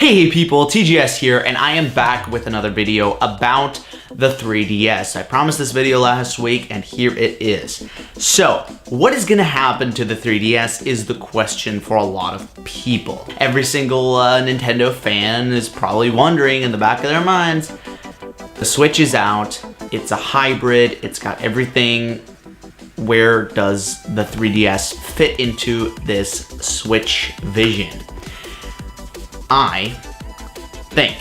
Hey people, TGS here, and I am back with another video about the 3DS. I promised this video last week, and here it is. So, what is gonna happen to the 3DS is the question for a lot of people. Every single Nintendo fan is probably wondering in the back of their minds, the Switch is out, it's a hybrid, it's got everything. Where does the 3DS fit into this Switch vision? I think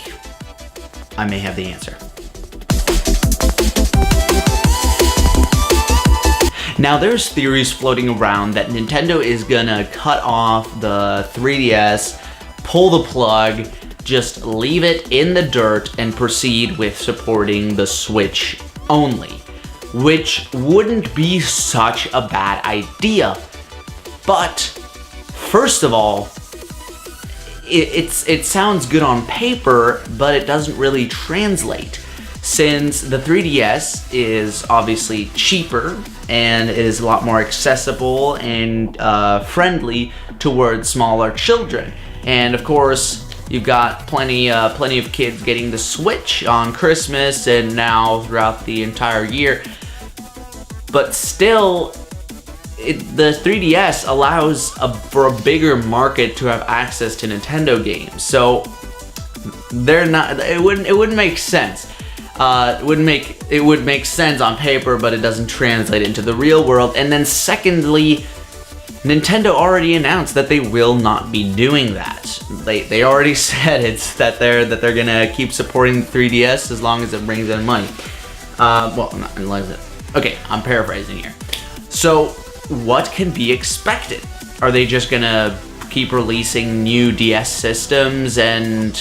I may have the answer. Now there's theories floating around that Nintendo is gonna cut off the 3DS, pull the plug, just leave it in the dirt and proceed with supporting the Switch only, which wouldn't be such a bad idea. But first of all, it sounds good on paper, but it doesn't really translate, since the 3DS is obviously cheaper and it is a lot more accessible and friendly towards smaller children. And of course, you've got plenty of kids getting the Switch on Christmas and now throughout the entire year. But still, the 3DS allows for a bigger market to have access to Nintendo games, so it wouldn't make sense. It would make sense on paper, but it doesn't translate into the real world. And then secondly, Nintendo already announced that they will not be doing that. They already said that they're gonna keep supporting the 3DS as long as it brings in money. Well, not unless it. Okay, I'm paraphrasing here. So, what can be expected? Are they just gonna keep releasing new DS systems and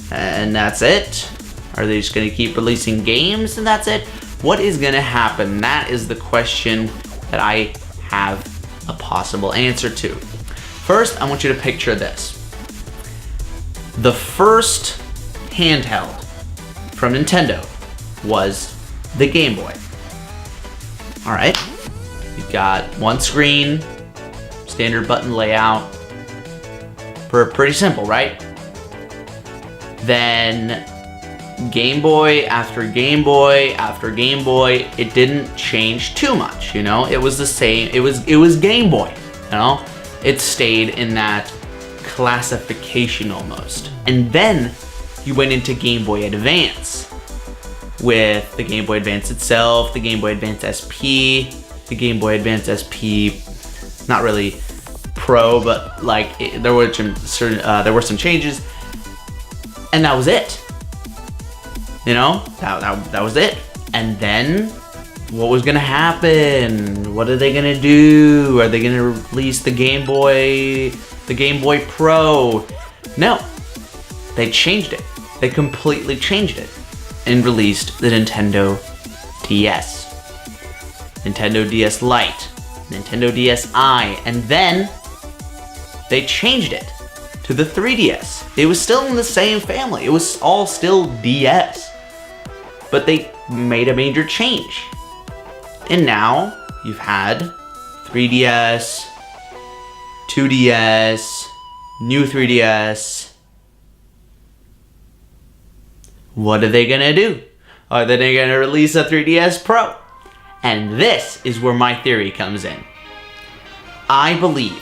that's it? Are they just gonna keep releasing games and that's it? What is gonna happen? That is the question that I have a possible answer to. First, I want you to picture this. The first handheld from Nintendo was the Game Boy. All right. You've got one screen, standard button layout, pretty simple, right? Then Game Boy after Game Boy after Game Boy, it didn't change too much, you know? It was the same, it was Game Boy, you know? It stayed in that classification almost. And then you went into Game Boy Advance with the Game Boy Advance itself, the Game Boy Advance SP, the Game Boy Advance SP, not really Pro, but like there were some changes, and that was it. You know, that was it. And then what was gonna happen? What are they gonna do? Are they gonna release the Game Boy Pro? No, they changed it. They completely changed it and released the Nintendo DS. Nintendo DS Lite, Nintendo DSi, and then they changed it to the 3DS. It was still in the same family. It was all still DS, but they made a major change. And now you've had 3DS, 2DS, new 3DS. What are they gonna do? Are they gonna release a 3DS Pro? And this is where my theory comes in. I believe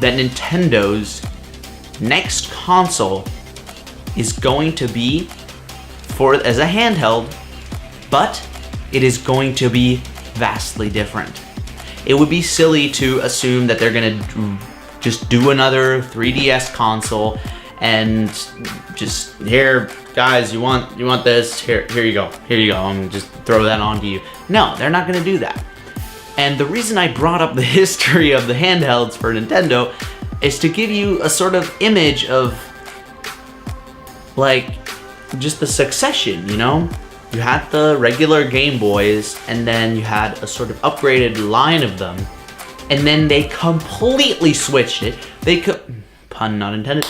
that Nintendo's next console is going to be as a handheld, but it is going to be vastly different. It would be silly to assume that they're gonna just do another 3DS console and just, here, guys, you want this? Here you go. I'm gonna just throw that onto you. No, they're not gonna do that. And the reason I brought up the history of the handhelds for Nintendo is to give you a sort of image of, like, just the succession, you know? You had the regular Game Boys, and then you had a sort of upgraded line of them, and then they completely switched it. Pun not intended.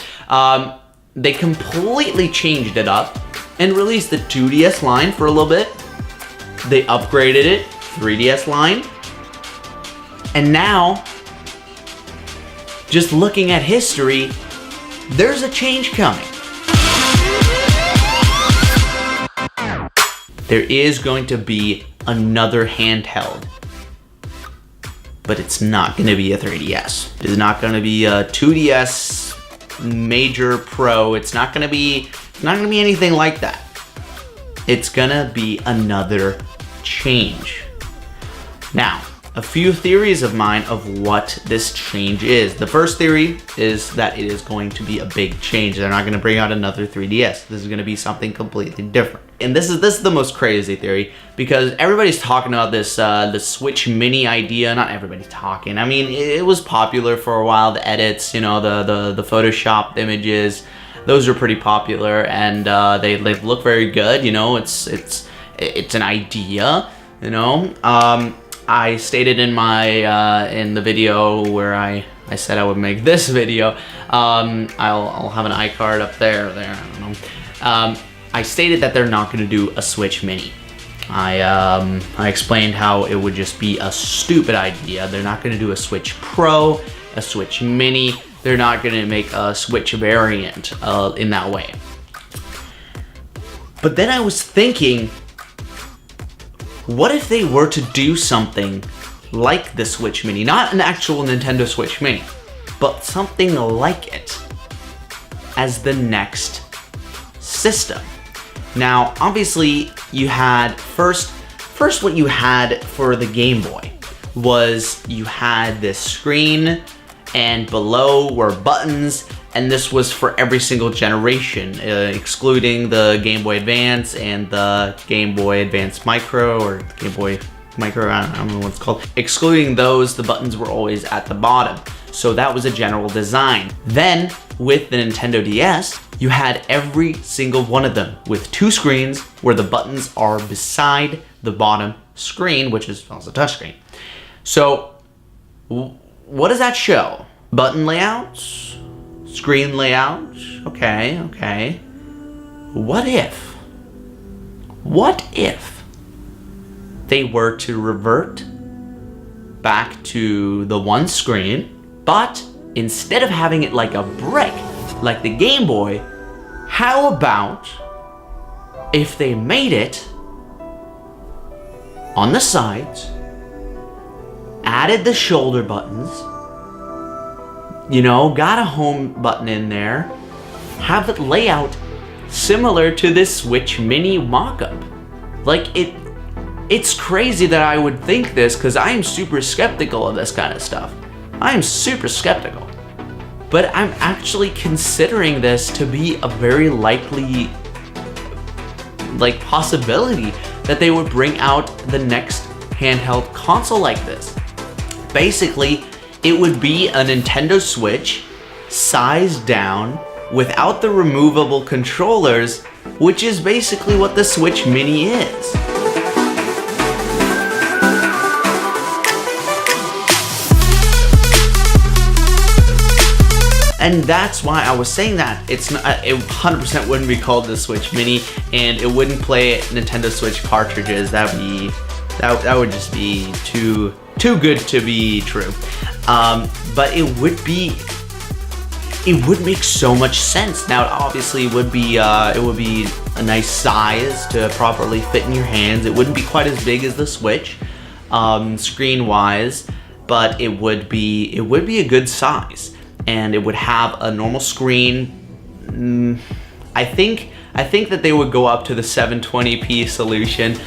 They completely changed it up and released the 2DS line for a little bit. They upgraded it, 3DS line. And now, just looking at history, there's a change coming. There is going to be another handheld, but it's not going to be a 3DS. It's not going to be a 2DS Major Pro. It's not going to be anything like that. It's going to be another change. Now, a few theories of mine of what this change is. The first theory is that it is going to be a big change. They're not going to bring out another 3DS. This is going to be something completely different. And this is the most crazy theory, because everybody's talking about this the Switch Mini idea. Not everybody's talking. I mean, it was popular for a while. The edits, you know, the Photoshop images, those are pretty popular, and they look very good. You know, it's an idea. You know, I stated in my in the video where I said I would make this video. I'll have an iCard up there. I don't know. I stated that they're not going to do a Switch Mini. I explained how it would just be a stupid idea. They're not going to do a Switch Pro, a Switch Mini. They're not going to make a Switch variant in that way. But then I was thinking, what if they were to do something like the Switch Mini? Not an actual Nintendo Switch Mini, but something like it as the next system. Now, obviously, you had first what you had for the Game Boy was you had this screen, and below were buttons, and this was for every single generation, excluding the Game Boy Advance and the Game Boy Advance Micro, or Game Boy Micro, I don't know what it's called. Excluding those, the buttons were always at the bottom. So that was a general design. Then, with the Nintendo DS, you had every single one of them with two screens where the buttons are beside the bottom screen, which is also touchscreen. So, what does that show? Button layouts? Screen layouts? Okay. What if they were to revert back to the one screen, but instead of having it like a brick, like the Game Boy, how about if they made it on the sides, added the shoulder buttons, you know, got a home button in there, have the layout similar to this Switch Mini mock-up? Like, it's crazy that I would think this, because I am super skeptical of this kind of stuff. I am super skeptical. But I'm actually considering this to be a very likely, like, possibility that they would bring out the next handheld console like this. Basically, it would be a Nintendo Switch sized down without the removable controllers, which is basically what the Switch Mini is. And that's why I was saying that it 100% wouldn't be called the Switch Mini, and it wouldn't play Nintendo Switch cartridges. That would just be too good to be true. But it would make so much sense. Now, obviously, it would be a nice size to properly fit in your hands. It wouldn't be quite as big as the Switch, screen-wise, but it would be a good size. And it would have a normal screen. I think that they would go up to the 720p solution.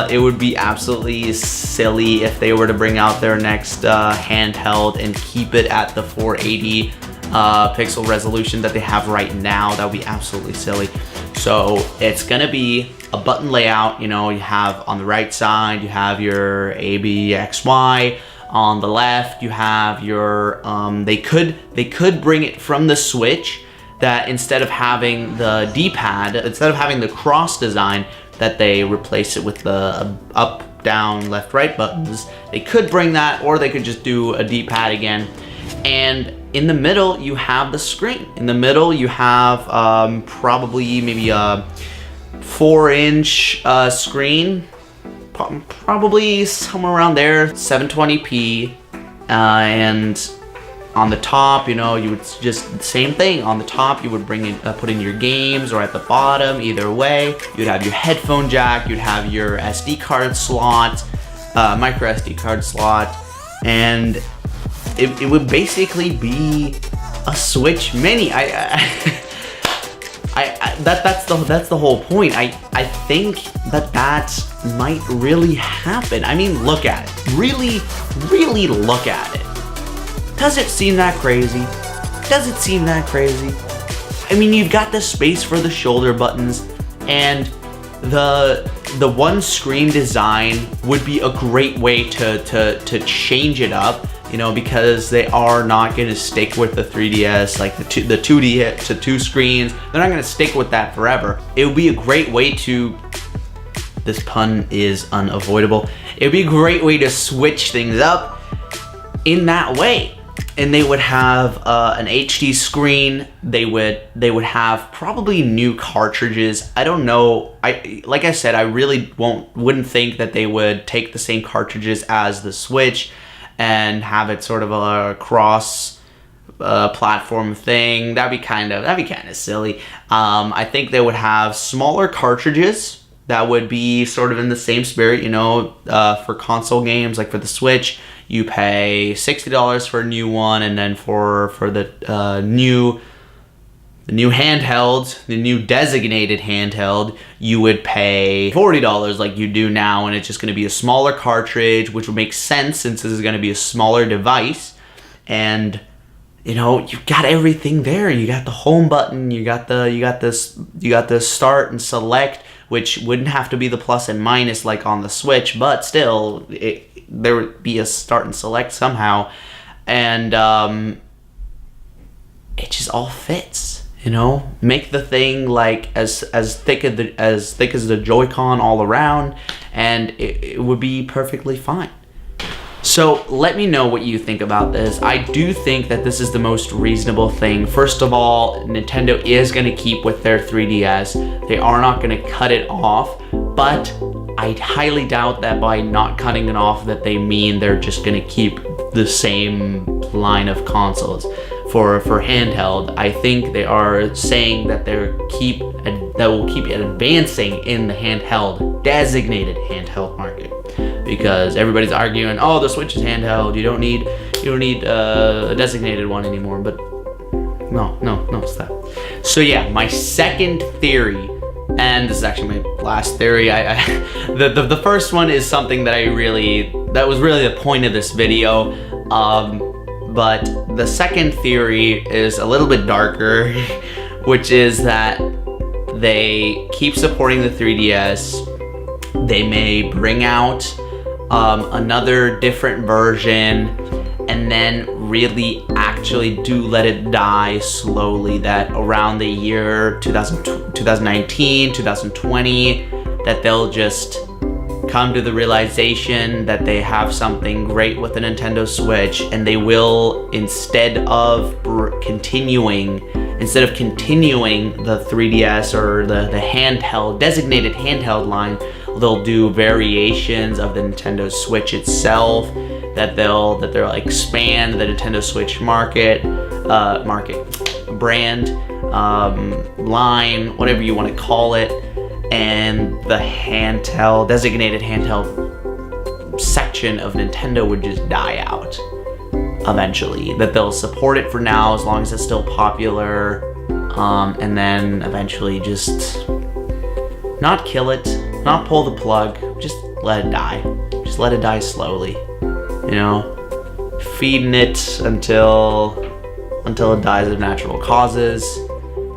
It would be absolutely silly if they were to bring out their next handheld and keep it at the 480 pixel resolution that they have right now. That would be absolutely silly. So it's gonna be a button layout. You know, you have on the right side, you have your A, B, X, Y. On the left, you have your, they could bring it from the Switch, that instead of having the D-pad, instead of having the cross design, that they replace it with the up, down, left, right buttons. They could bring that, or they could just do a D-pad again. And in the middle, you have the screen. In the middle, you have probably maybe a 4-inch screen. Probably somewhere around there, 720p, and on the top, you know, you would just the same thing. On the top, you would put in your games, or at the bottom, either way. You'd have your headphone jack, you'd have your SD card slot, micro SD card slot, and it would basically be a Switch Mini. That's the whole point. I think that might really happen. I mean, look at it. Really look at it. Does it seem that crazy? Does it seem that crazy? I mean, you've got the space for the shoulder buttons, and the one screen design would be a great way to change it up, you know, because they are not going to stick with the 3DS, like the 2D to 2 screens. They're not going to stick with that forever. It would be a great way to, this pun is unavoidable, it would be a great way to switch things up in that way. And they would have an HD screen. They would have probably new cartridges. I don't know. Like I said, I really wouldn't think that they would take the same cartridges as the Switch and have it sort of a cross platform thing. That'd be kind of silly. I think they would have smaller cartridges that would be sort of in the same spirit, you know, for console games. Like for the Switch, you pay $60 for a new one, and then for the new handheld, the new designated handheld, you would pay $40 like you do now, and it's just going to be a smaller cartridge, which would make sense since this is going to be a smaller device. And you know, you got everything there. You got the home button, you got the start and select, which wouldn't have to be the plus and minus like on the Switch, but still there would be a start and select somehow, and it just all fits. You know, make the thing like as thick as the Joy-Con all around, and it would be perfectly fine. So let me know what you think about this. I do think that this is the most reasonable thing. First of all, Nintendo is going to keep with their 3DS. They are not going to cut it off, but I highly doubt that by not cutting it off that they mean they're just going to keep the same line of consoles. For handheld, I think they are saying that will keep advancing in the handheld, designated handheld market, because everybody's arguing, oh, the Switch is handheld, you don't need a designated one anymore. But no, it's that. So yeah, my second theory, and this is actually my last theory. The first one is something that was really the point of this video. But the second theory is a little bit darker, which is that they keep supporting the 3DS. They may bring out another different version, and then really actually do let it die slowly, that around the year 2019, 2020, that they'll just come to the realization that they have something great with the Nintendo Switch, and they will, instead of continuing the 3DS or the handheld, designated handheld line, they'll do variations of the Nintendo Switch itself, that they'll expand the Nintendo Switch brand, line, whatever you want to call it, and the designated handheld section of Nintendo would just die out eventually. That they'll support it for now as long as it's still popular, and then eventually just not kill it, not pull the plug, just let it die. Just let it die slowly, you know, feeding it until it dies of natural causes,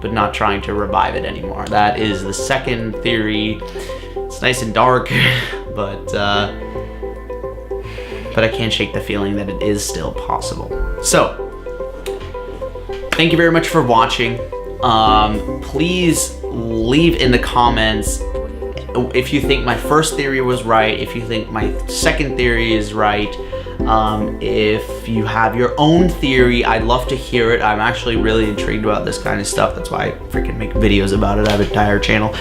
but not trying to revive it anymore. That is the second theory. It's nice and dark, but I can't shake the feeling that it is still possible. So, thank you very much for watching. Please leave in the comments if you think my first theory was right, if you think my second theory is right. If you have your own theory, I'd love to hear it. I'm actually really intrigued about this kind of stuff. That's why I freaking make videos about it. I have an entire channel.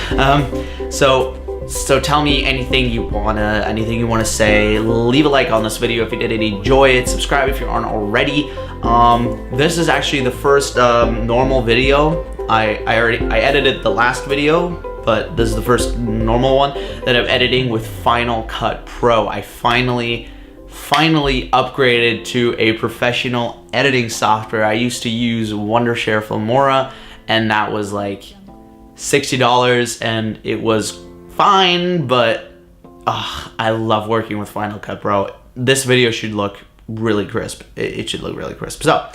So tell me anything you wanna say. Leave a like on this video if you did enjoy it. Subscribe if you aren't already. This is actually the first normal video. I edited the last video, but this is the first normal one that I'm editing with Final Cut Pro. I finally upgraded to a professional editing software. I used to use Wondershare Filmora, and that was like $60, and it was fine, but I love working with Final Cut Pro. This video should look really crisp. It should look really crisp. So,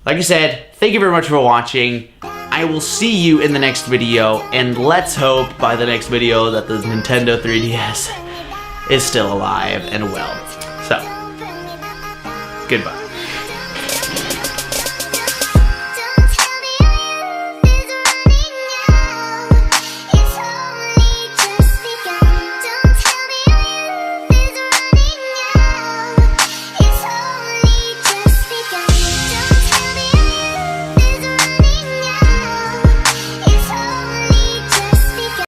like I said, thank you very much for watching. I will see you in the next video, and let's hope by the next video that the Nintendo 3DS is still alive and well. So, goodbye.